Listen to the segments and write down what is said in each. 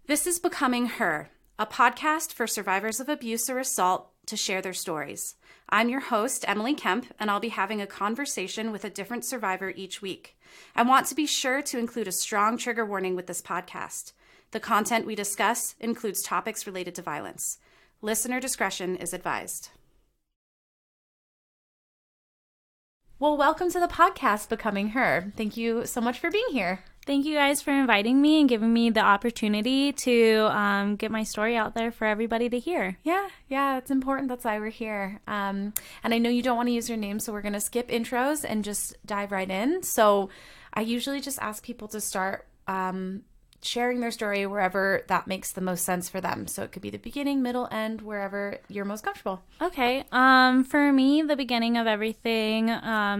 This is Becoming Her, a podcast for survivors of abuse or assault to share their stories. I'm your host, Emily Kempe, and I'll be having a conversation with a different survivor each week. I want to be sure to include a strong trigger warning with this podcast. The content we discuss includes topics related to violence. Listener discretion is advised. Well, welcome to the podcast, Becoming Her. Thank you so much for being here. Thank you guys for inviting me and giving me the opportunity to get my story out there for everybody to hear. Yeah, it's important. That's why we're here. And I know you don't want to use your name, so we're going to skip intros and just dive right in. So I usually just ask people to start sharing their story wherever that makes the most sense for them. So it could be the beginning, middle, end, wherever you're most comfortable. Okay. For me, the beginning of everything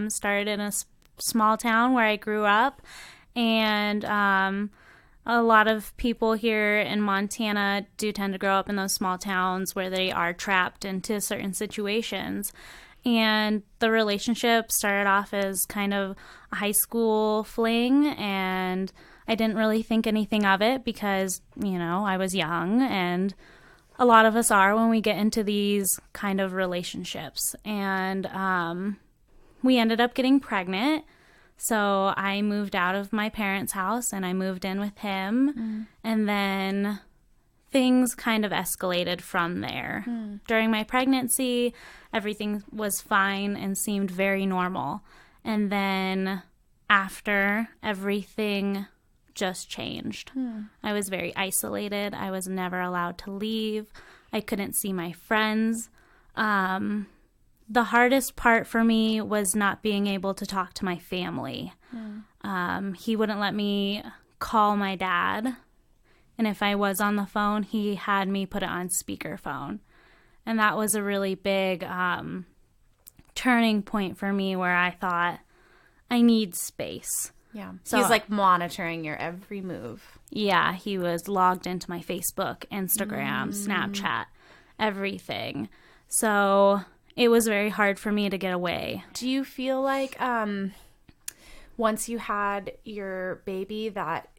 started in a small town where I grew up. And a lot of people here in Montana do tend to grow up in those small towns where they are trapped into certain situations. And the relationship started off as kind of a high school fling, and I didn't really think anything of it because, I was young, and a lot of us are when we get into these kind of relationships. And we ended up getting pregnant. So I moved out of my parents' house and I moved in with him. And then things kind of escalated from there. During my pregnancy, everything was fine and seemed very normal. And then after, everything just changed. I was very isolated. I was never allowed to leave. I couldn't see my friends. The hardest part for me was not being able to talk to my family. He wouldn't let me call my dad. And if I was on the phone, he had me put it on speakerphone. And that was a really big turning point for me where I thought, I need space. Yeah. So he's like monitoring your every move. Yeah, he was logged into my Facebook, Instagram, Snapchat, everything. So it was very hard for me to get away. Do you feel like once you had your baby that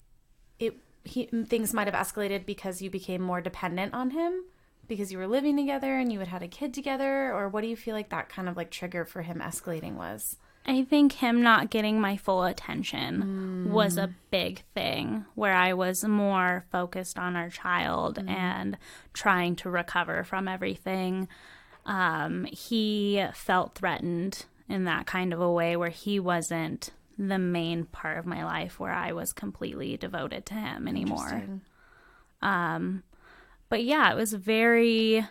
things might have escalated because you became more dependent on him because you were living together and you had a kid together? Or what do you feel like that kind of like trigger for him escalating was? I think him not getting my full attention was a big thing where I was more focused on our child and trying to recover from everything. He felt threatened in that kind of a way where he wasn't the main part of my life where I was completely devoted to him anymore. But yeah, it was very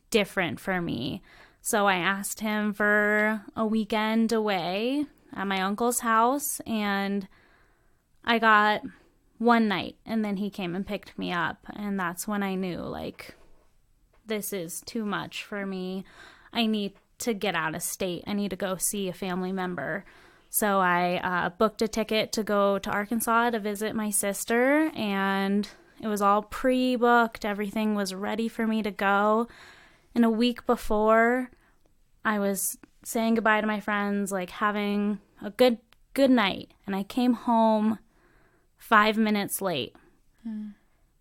different for me. So I asked him for a weekend away at my uncle's house, and I got one night, and then he came and picked me up, and that's when I knew, like, this is too much for me. I need to get out of state. I need to go see a family member. So I booked a ticket to go to Arkansas to visit my sister, and it was all pre-booked. Everything was ready for me to go. And a week before, I was saying goodbye to my friends, like having a good night. And I came home 5 minutes late.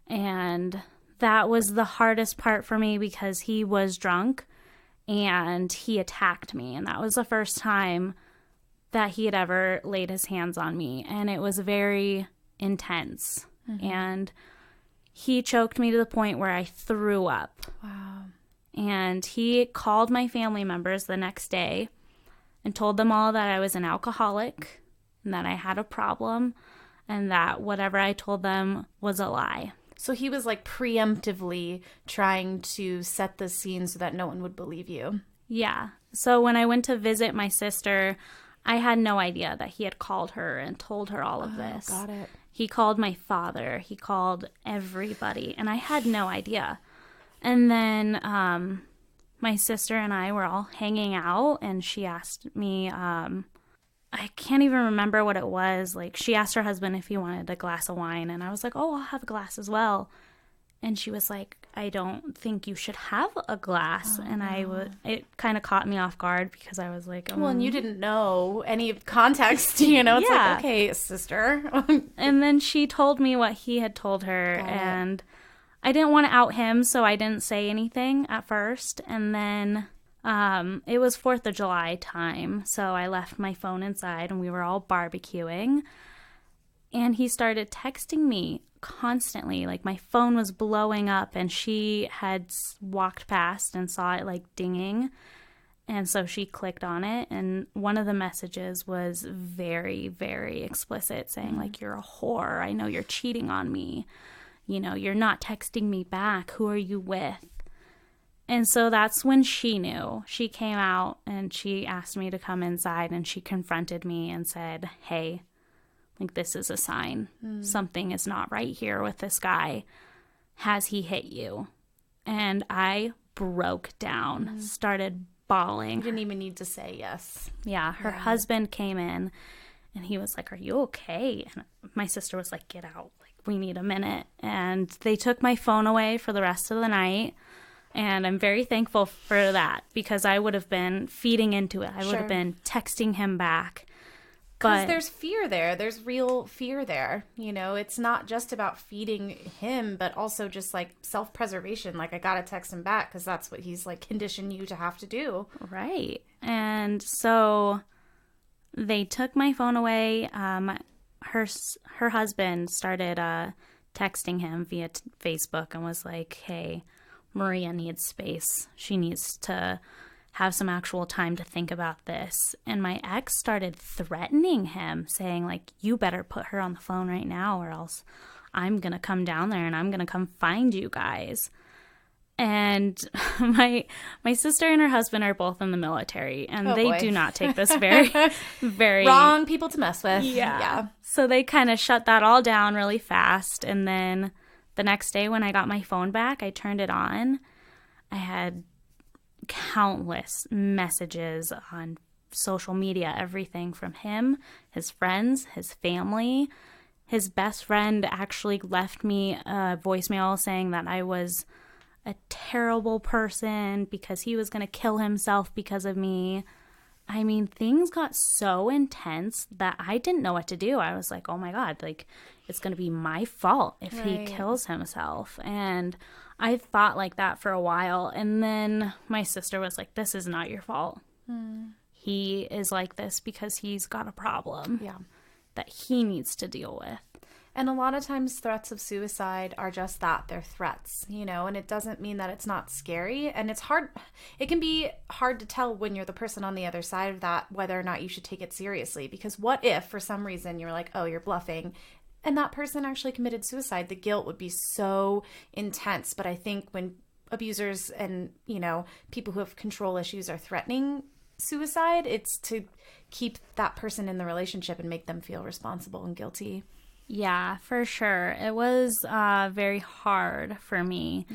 And that was the hardest part for me because he was drunk and he attacked me. And that was the first time that he had ever laid his hands on me. And it was very intense. And he choked me to the point where I threw up. Wow. And he called my family members the next day and told them all that I was an alcoholic and that I had a problem and that whatever I told them was a lie. So he was like preemptively trying to set the scene so that no one would believe you. Yeah. So when I went to visit my sister, I had no idea that he had called her and told her all of this. Got it. He called my father. He called everybody. And I had no idea. And then my sister and I were all hanging out, and she asked me, I can't even remember what it was. Like, she asked her husband if he wanted a glass of wine, and I was like, oh, I'll have a glass as well. And she was like, I don't think you should have a glass. And it kind of caught me off guard because I was like, well, and you didn't know any context, It's Yeah. like, okay, sister. And then she told me what he had told her. And I didn't want to out him, so I didn't say anything at first. And then it was 4th of July time. So I left my phone inside and we were all barbecuing. And he started texting me constantly. Like, my phone was blowing up and she had walked past and saw it like dinging. And so she clicked on it. And one of the messages was very, very explicit, saying like, you're a whore. I know you're cheating on me. You're not texting me back. Who are you with? And so that's when she knew. She came out and she asked me to come inside and she confronted me and said, hey, like, this is a sign. Something is not right here with this guy. Has he hit you? And I broke down, started bawling. You didn't even need to say yes. Yeah, her husband came in and he was like, are you okay? And my sister was like, get out. Like, we need a minute. And they took my phone away for the rest of the night. And I'm very thankful for that because I would have been feeding into it. I would have been texting him back. Because there's fear there. There's real fear there. It's not just about feeding him, but also just like self-preservation. Like, I got to text him back because that's what he's like conditioned you to have to do. Right. And so they took my phone away. Her husband started texting him via Facebook and was like, hey, Maria needs space. She needs to have some actual time to think about this. And my ex started threatening him, saying like, you better put her on the phone right now or else I'm going to come down there and I'm going to come find you guys. And my sister and her husband are both in the military and they do not take this very, very... Wrong people to mess with. Yeah. So they kind of shut that all down really fast. And then the next day when I got my phone back, I turned it on. I had countless messages on social media, everything from him, his friends, his family. His best friend actually left me a voicemail saying that I was a terrible person because he was going to kill himself because of me. I mean, things got so intense that I didn't know what to do. I was like, oh my God, like, it's going to be my fault if he kills himself. And I thought like that for a while. And then my sister was like, this is not your fault. He is like this because he's got a problem that he needs to deal with. And a lot of times threats of suicide are just that. They're threats, and it doesn't mean that it's not scary. And it's hard. It can be hard to tell when you're the person on the other side of that, whether or not you should take it seriously. Because what if for some reason you're like, oh, you're bluffing, and that person actually committed suicide? The guilt would be so intense. But I think when abusers and, people who have control issues are threatening suicide, it's to keep that person in the relationship and make them feel responsible and guilty. Yeah, for sure. It was very hard for me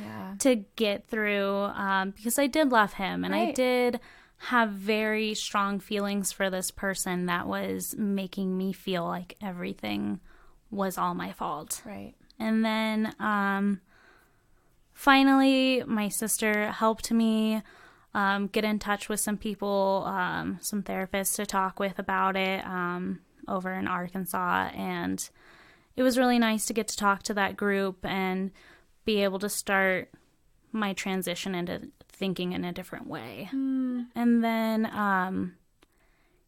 to get through because I did love him and I did have very strong feelings for this person that was making me feel like everything was all my fault. Right. And then finally, my sister helped me get in touch with some people, some therapists to talk with about it over in Arkansas. And it was really nice to get to talk to that group and be able to start my transition into thinking in a different way. And then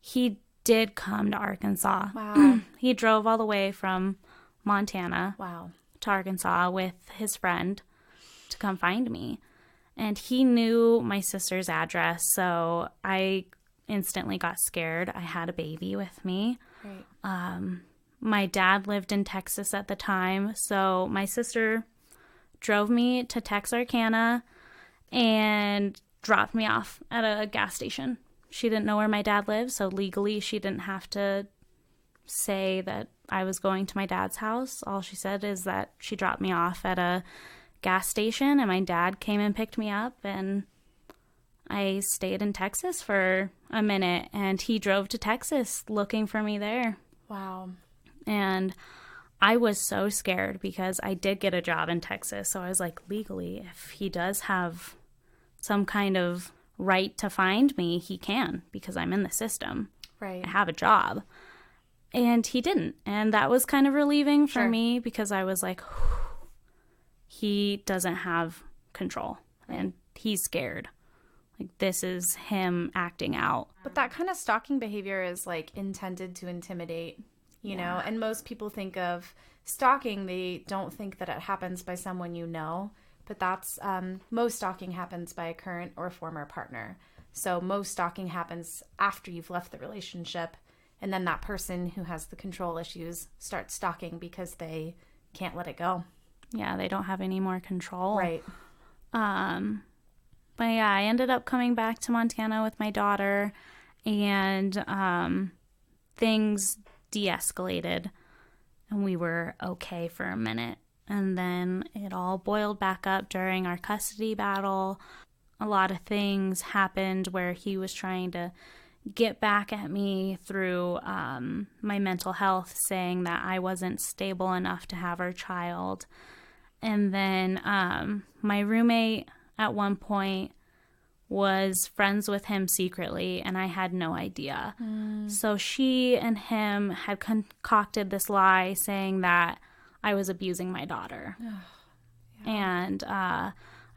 he did come to Arkansas. Wow. He drove all the way from Montana Wow. to Arkansas with his friend to come find me. And he knew my sister's address, so I instantly got scared. I had a baby with me. Right. My dad lived in Texas at the time, so my sister drove me to Texarkana and dropped me off at a gas station. She didn't know where my dad lived, so legally she didn't have to say that I was going to my dad's house. All she said is that she dropped me off at a gas station and my dad came and picked me up, and I stayed in Texas for a minute and he drove to Texas looking for me there. Wow. And I was so scared because I did get a job in Texas. So I was like, legally, if he does have some kind of right to find me, he can, because I'm in the system. Right. I have a job. And he didn't. And that was kind of relieving for me, because I was like, he doesn't have control and he's scared. Like, this is him acting out. But that kind of stalking behavior is like intended to intimidate, you know, and most people think of stalking, they don't think that it happens by someone you know, but that's most stalking happens by a current or former partner. So most stalking happens after you've left the relationship, and then that person who has the control issues starts stalking because they can't let it go. Yeah, they don't have any more control. Right. But yeah, I ended up coming back to Montana with my daughter, and things de-escalated, and we were okay for a minute. And then it all boiled back up during our custody battle. A lot of things happened where he was trying to get back at me through my mental health, saying that I wasn't stable enough to have our child. And then my roommate at one point was friends with him secretly, and I had no idea. So she and him had concocted this lie saying that I was abusing my daughter. And I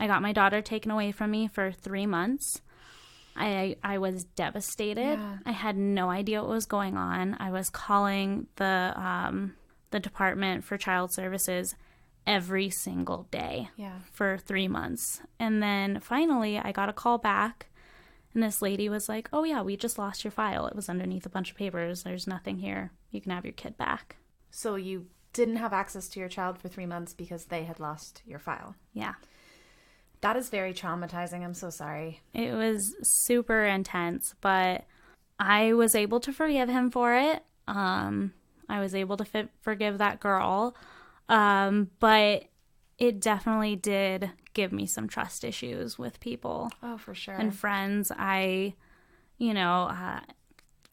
got my daughter taken away from me for 3 months. I was devastated. Yeah. I had no idea what was going on. I was calling the Department for Child Services every single day for 3 months. And then finally I got a call back, and this lady was like, oh yeah, we just lost your file. It was underneath a bunch of papers. There's nothing here. You can have your kid back. So you didn't have access to your child for 3 months because they had lost your file. Yeah. That is very traumatizing. I'm so sorry. It was super intense, but I was able to forgive him for it. I was able to forgive that girl. But it definitely did give me some trust issues with people. Oh, for sure. And friends.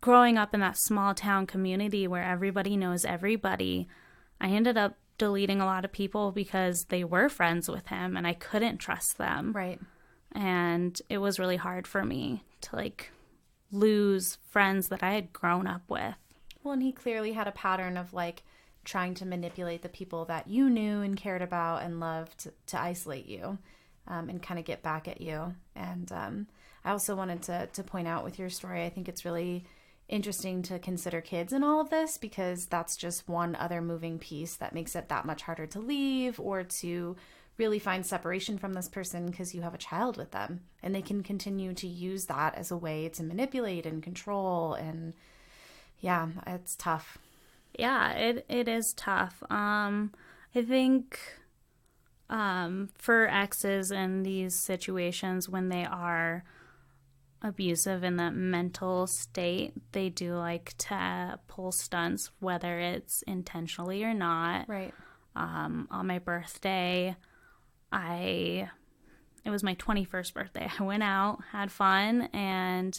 Growing up in that small town community where everybody knows everybody, I ended up deleting a lot of people because they were friends with him and I couldn't trust them. Right. And it was really hard for me to lose friends that I had grown up with. Well, and he clearly had a pattern of trying to manipulate the people that you knew and cared about and loved to isolate you and kind of get back at you. And I also wanted to point out with your story, I think it's really interesting to consider kids in all of this, because that's just one other moving piece that makes it that much harder to leave or to really find separation from this person, because you have a child with them and they can continue to use that as a way to manipulate and control. And yeah, it's tough. Yeah, it is tough. I think for exes in these situations, when they are abusive in that mental state, they do like to pull stunts, whether it's intentionally or not. Right. On my birthday, it was my 21st birthday. I went out, had fun, and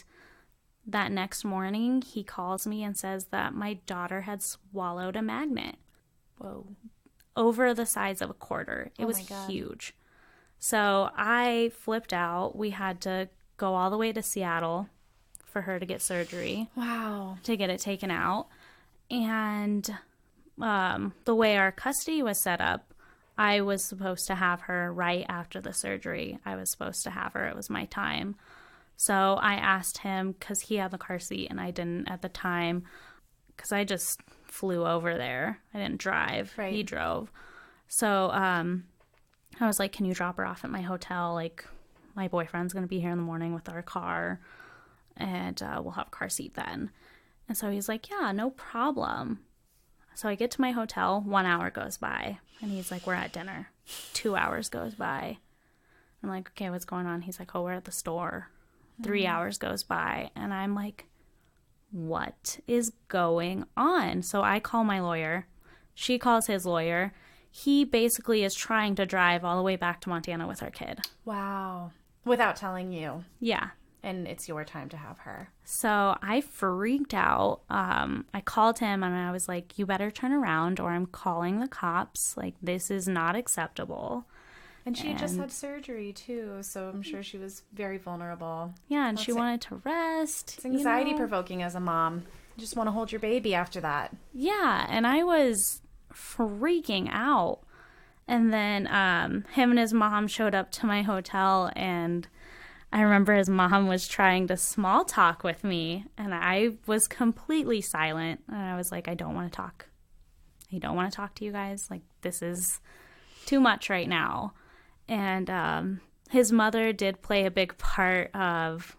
that next morning, he calls me and says that my daughter had swallowed a magnet. Whoa. Over the size of a quarter. It was huge. So I flipped out. We had to go all the way to Seattle for her to get surgery. Wow. To get it taken out. And the way our custody was set up, I was supposed to have her right after the surgery. I was supposed to have her. It was my time. So I asked him, because he had the car seat and I didn't at the time, because I just flew over there. I didn't drive. Right. He drove. So I was like, can you drop her off at my hotel? My boyfriend's going to be here in the morning with our car, and we'll have a car seat then. And so he's like, yeah, no problem. So I get to my hotel, 1 hour goes by, and he's like, we're at dinner. 2 hours goes by. I'm like, okay, what's going on? He's like, oh, we're at the store. 3 hours goes by, and I'm like, what is going on? So I call my lawyer. She calls his lawyer. He basically is trying to drive all the way back to Montana with our kid. Wow. Without telling you. Yeah. and it's your time to have her. So I freaked out. I called him and I was like, you better turn around or I'm calling the cops. Like, this is not acceptable. And she had just had surgery, too, so I'm sure she was very vulnerable. Yeah, and she wanted to rest. It's anxiety-provoking as a mom. You just want to hold your baby after that. Yeah, and I was freaking out. And then him and his mom showed up to my hotel, and I remember his mom was trying to small talk with me, and I was completely silent. And I was like, I don't want to talk. I don't want to talk to you guys. Like, this is too much right now. And his mother did play a big part of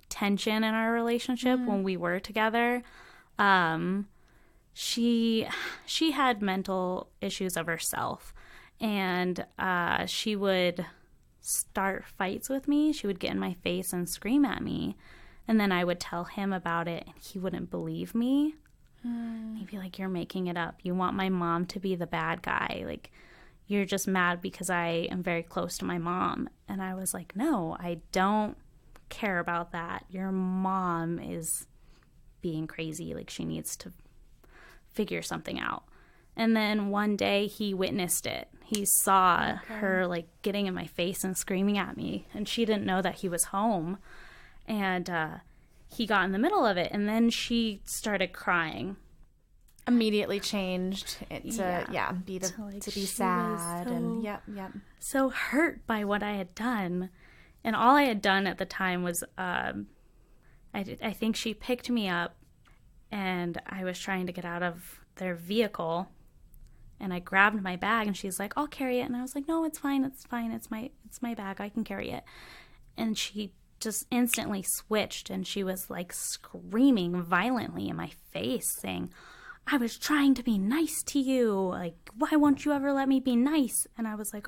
tension in our relationship when we were together. She had mental issues of herself, and she would start fights with me. She would get in my face and scream at me, and then I would tell him about it, and he wouldn't believe me. He'd be like, you're making it up. You want my mom to be the bad guy. Like, you're just mad because I am very close to my mom. And I was like, no, I don't care about that. Your mom is being crazy. Like, she needs to figure something out. And then one day he witnessed it. He saw her like getting in my face and screaming at me, and she didn't know that he was home. And he got in the middle of it, and then she started crying. Immediately changed it to be sad so, and so hurt by what I had done. And all I had done at the time was I think she picked me up, and I was trying to get out of their vehicle, and I grabbed my bag, and she's like, I'll carry it. And I was like, no, it's fine. It's my bag. I can carry it. And she just instantly switched, and she was like screaming violently in my face, saying, I was trying to be nice to you. Like, why won't you ever let me be nice? And I was like,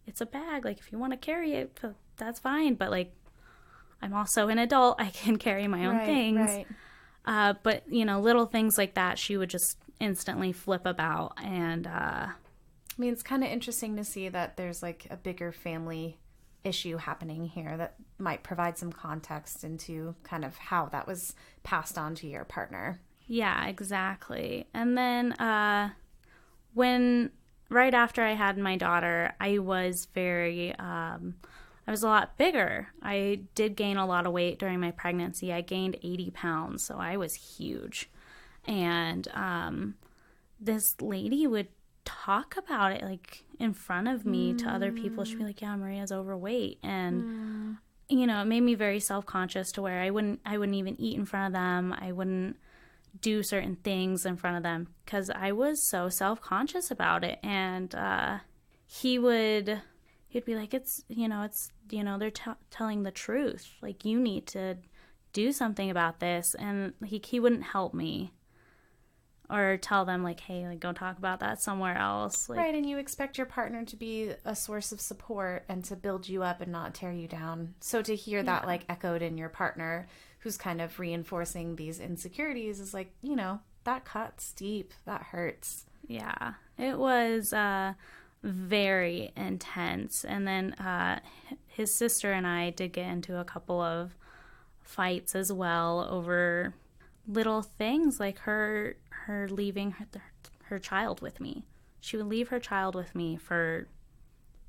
it's a bag. Like, if you want to carry it, that's fine. But, like, I'm also an adult. I can carry my own things. Right. But, little things like that, she would just instantly flip about. And, I mean, it's kind of interesting to see that there's, like, a bigger family issue happening here that might provide some context into kind of how that was passed on to your partner. Yeah, exactly. And then right after I had my daughter, I was I was a lot bigger. I did gain a lot of weight during my pregnancy. I gained 80 pounds, so I was huge. And this lady would talk about it, like, in front of me to other people. She'd be like, yeah, Maria's overweight. And, it made me very self-conscious to where I wouldn't even eat in front of them. I wouldn't do certain things in front of them because I was so self-conscious about it. And he'd be like, they're telling the truth. Like, you need to do something about this. And he wouldn't help me or tell them, like, hey, like, go talk about that somewhere else. Like, right, and you expect your partner to be a source of support and to build you up and not tear you down. So to hear that, like, echoed in your partner who's kind of reinforcing these insecurities is like, that cuts deep. That hurts. Yeah, it was very intense. And then his sister and I did get into a couple of fights as well over little things, like her leaving her child with me. She would leave her child with me for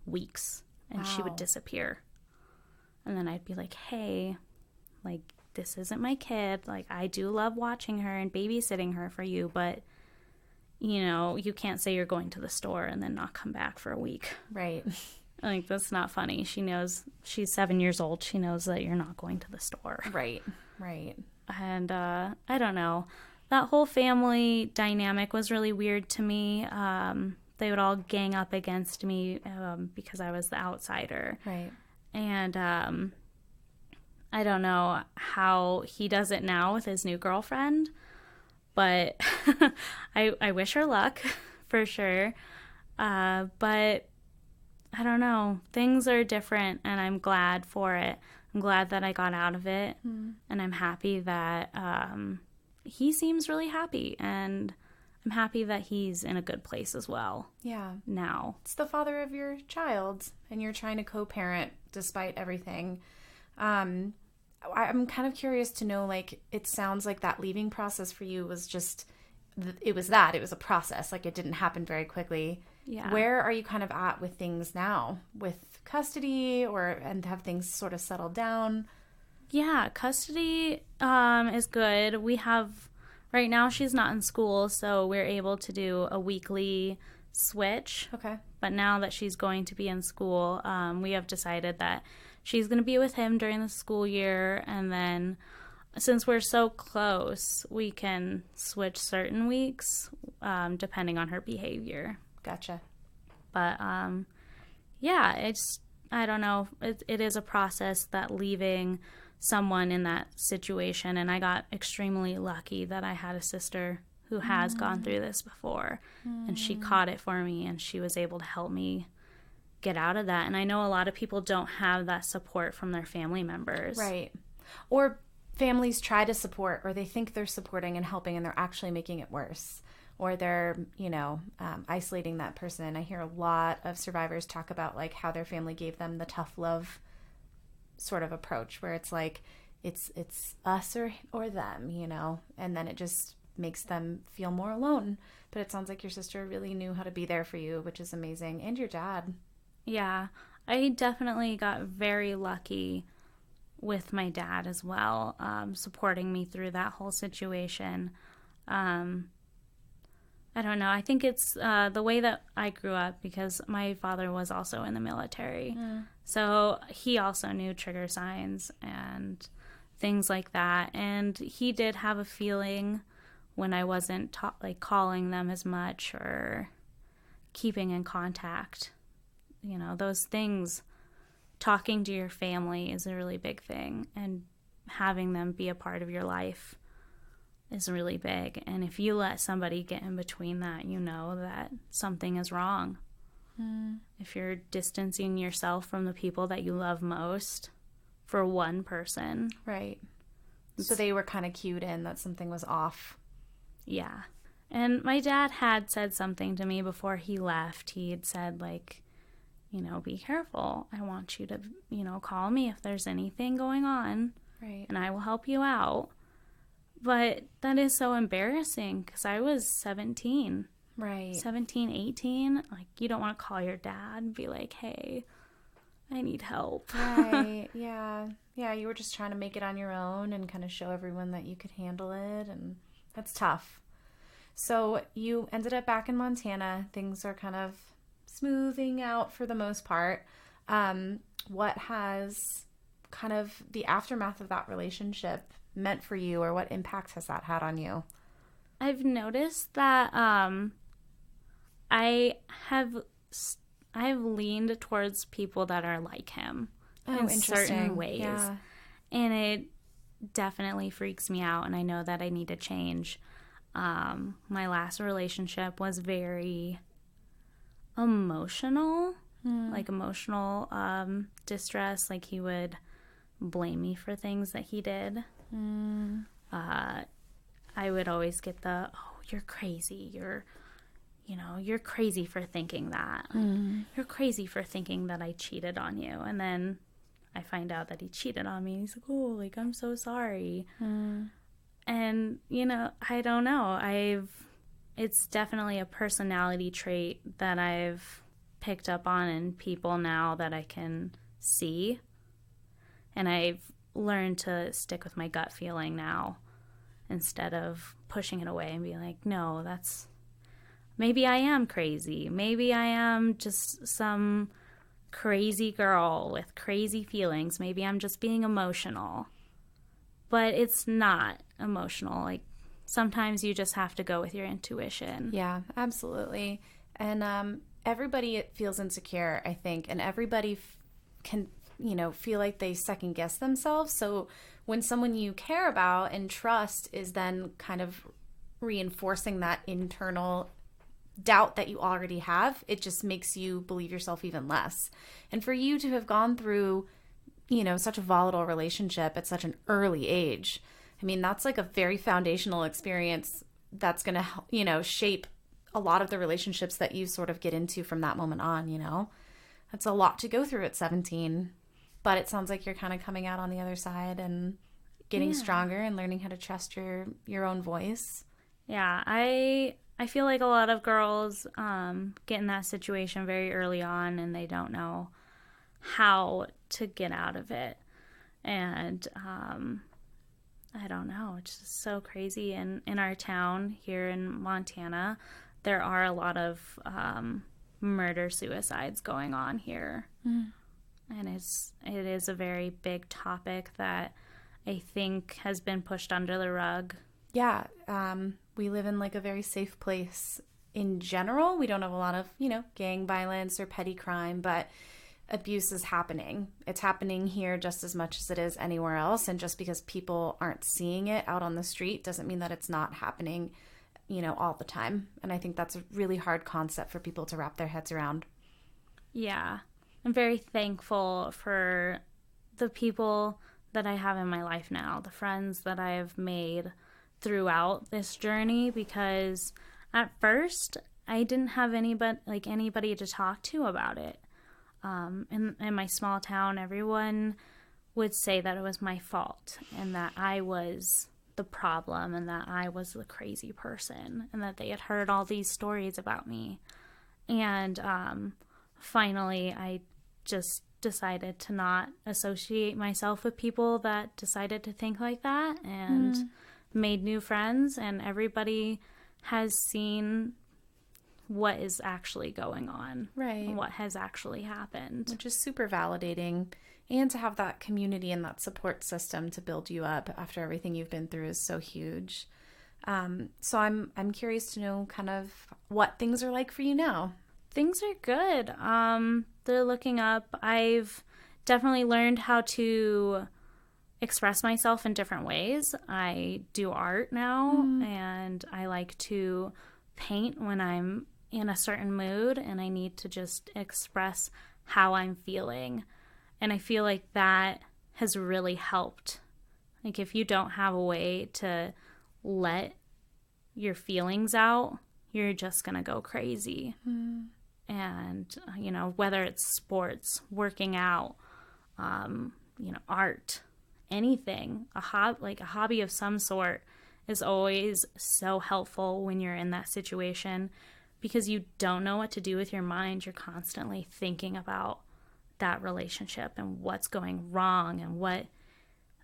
weeks, and she would disappear. And then I'd be like, hey, like, this isn't my kid. Like, I do love watching her and babysitting her for you, but, you can't say you're going to the store and then not come back for a week. Right. Like, that's not funny. She knows, she's 7 years old. She knows that you're not going to the store. Right. And I don't know. That whole family dynamic was really weird to me. They would all gang up against me because I was the outsider. Right. And I don't know how he does it now with his new girlfriend, but I wish her luck for sure. But I don't know. Things are different, and I'm glad for it. I'm glad that I got out of it, and I'm happy that he seems really happy, and I'm happy that he's in a good place as well. Yeah. Now. It's the father of your child, and you're trying to co-parent despite everything. I'm kind of curious to know, like, it sounds like that leaving process for you was just, it was a process. Like, it didn't happen very quickly. Yeah. Where are you kind of at with things now with custody and have things sort of settled down? Yeah, custody is good. We have, right now she's not in school, so we're able to do a weekly switch. Okay. But now that she's going to be in school, we have decided that she's going to be with him during the school year. And then since we're so close, we can switch certain weeks depending on her behavior. Gotcha. But yeah, I don't know. It is a process, that leaving someone in that situation. And I got extremely lucky that I had a sister who has gone through this before, and she caught it for me, and she was able to help me get out of that. And I know a lot of people don't have that support from their family members. Right. Or families try to support, or they think they're supporting and helping, and they're actually making it worse. Or they're, isolating that person. I hear a lot of survivors talk about, like, how their family gave them the tough love sort of approach, where it's like, it's us or them, and then it just makes them feel more alone. But it sounds like your sister really knew how to be there for you, which is amazing. And your dad. Yeah, I definitely got very lucky with my dad as well, supporting me through that whole situation. I don't know. I think it's the way that I grew up, because my father was also in the military. So he also knew trigger signs and things like that. And he did have a feeling when I wasn't calling them as much or keeping in contact. Those things, talking to your family is a really big thing, and having them be a part of your life is really big. And if you let somebody get in between that, you know that something is wrong. If you're distancing yourself from the people that you love most for one person. Right. So they were kind of cued in that something was off. Yeah. And my dad had said something to me before he left. He had said, like, be careful. I want you to, call me if there's anything going on. Right. And I will help you out. But that is so embarrassing, because I was 17. Right. 17, 18. Like, you don't want to call your dad and be like, hey, I need help. Right. Yeah. Yeah, you were just trying to make it on your own and kind of show everyone that you could handle it. And that's tough. So you ended up back in Montana. Things are kind of smoothing out for the most part. What has kind of the aftermath of that relationship meant for you, or what impact has that had on you? I've noticed that I have leaned towards people that are like him in certain ways. Yeah. And it definitely freaks me out, and I know that I need to change. My last relationship was very emotional, like emotional distress. Like, he would blame me for things that he did. I would always get the, oh, you're crazy. You're crazy for thinking that. You're crazy for thinking that I cheated on you. And then I find out that he cheated on me. He's like, oh, like, I'm so sorry. And, I don't know. It's definitely a personality trait that I've picked up on in people now that I can see. And I've learned to stick with my gut feeling now, instead of pushing it away and being like, no, maybe I am crazy. Maybe I am just some crazy girl with crazy feelings. Maybe I'm just being emotional. But it's not emotional. Like, sometimes you just have to go with your intuition. Yeah, absolutely. And everybody feels insecure, I think, and everybody can, feel like they second guess themselves. So when someone you care about and trust is then kind of reinforcing that internal doubt that you already have, it just makes you believe yourself even less. And for you to have gone through, such a volatile relationship at such an early age, I mean, that's like a very foundational experience that's going to, shape a lot of the relationships that you sort of get into from that moment on, That's a lot to go through at 17. But it sounds like you're kind of coming out on the other side and getting stronger and learning how to trust your own voice. Yeah, I feel like a lot of girls get in that situation very early on and they don't know how to get out of it. And I don't know, it's just so crazy. And in our town here in Montana, there are a lot of murder-suicides going on here. And it is a very big topic that I think has been pushed under the rug. Yeah, we live in like a very safe place in general. We don't have a lot of, gang violence or petty crime, but abuse is happening. It's happening here just as much as it is anywhere else. And just because people aren't seeing it out on the street doesn't mean that it's not happening, all the time. And I think that's a really hard concept for people to wrap their heads around. Yeah. I'm very thankful for the people that I have in my life now, the friends that I have made throughout this journey, because at first I didn't have anybody to talk to about it. In my small town, everyone would say that it was my fault and that I was the problem and that I was the crazy person and that they had heard all these stories about me. And finally, I just decided to not associate myself with people that decided to think like that and made new friends, and everybody has seen what is actually going on, right? And what has actually happened, which is super validating. And to have that community and that support system to build you up after everything you've been through is so huge. So I'm curious to know kind of what things are like for you now. Things are good. They're looking up. I've definitely learned how to express myself in different ways. I do art now, and I like to paint when I'm in a certain mood and I need to just express how I'm feeling. And I feel like that has really helped. Like, if you don't have a way to let your feelings out, you're just going to go crazy. And, whether it's sports, working out, art, anything, a hobby of some sort is always so helpful when you're in that situation, because you don't know what to do with your mind. You're constantly thinking about that relationship and what's going wrong and what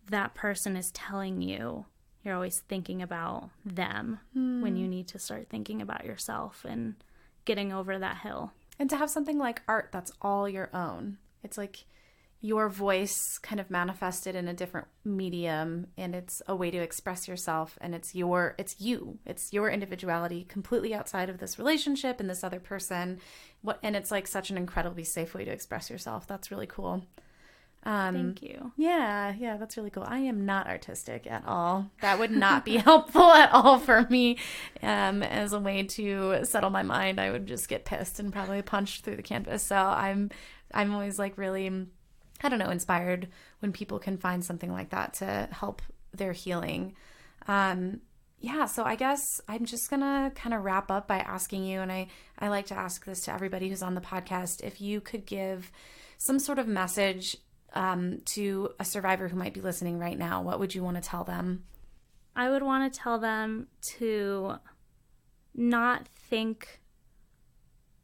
that person is telling you. You're always thinking about them when you need to start thinking about yourself and getting over that hill. And to have something like art that's all your own. It's like your voice kind of manifested in a different medium, and it's a way to express yourself, and it's your individuality completely outside of this relationship and this other person. And it's like such an incredibly safe way to express yourself. That's really cool. Thank you. Yeah, that's really cool. I am not artistic at all. That would not be helpful at all for me. As a way to settle my mind, I would just get pissed and probably punch through the canvas. So I'm always like really, I don't know, inspired when people can find something like that to help their healing. So I guess I'm just gonna kind of wrap up by asking you, and I like to ask this to everybody who's on the podcast, if you could give some sort of message to a survivor who might be listening right now, what would you want to tell them? I would want to tell them to not think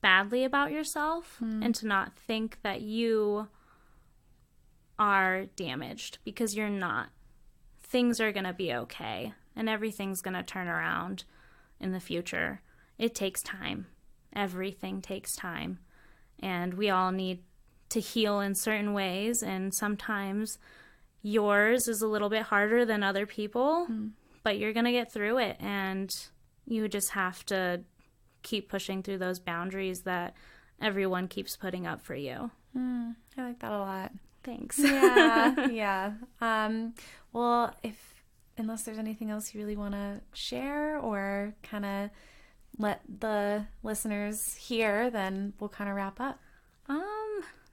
badly about yourself and to not think that you are damaged, because you're not. Things are going to be okay, and everything's going to turn around in the future. It takes time. Everything takes time, and we all need to heal in certain ways, and sometimes yours is a little bit harder than other people, but you're going to get through it, and you just have to keep pushing through those boundaries that everyone keeps putting up for you. I like that a lot. Thanks. Yeah. Well, unless there's anything else you really want to share or kind of let the listeners hear, then we'll kind of wrap up.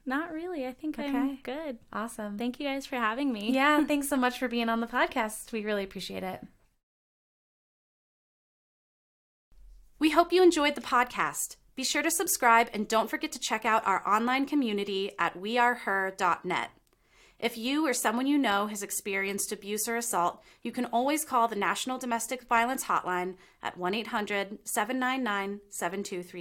Not really. I think I'm good. Awesome. Thank you guys for having me. Yeah, thanks so much for being on the podcast. We really appreciate it. We hope you enjoyed the podcast. Be sure to subscribe and don't forget to check out our online community at weareher.net. If you or someone you know has experienced abuse or assault, you can always call the National Domestic Violence Hotline at 1-800-799-7233.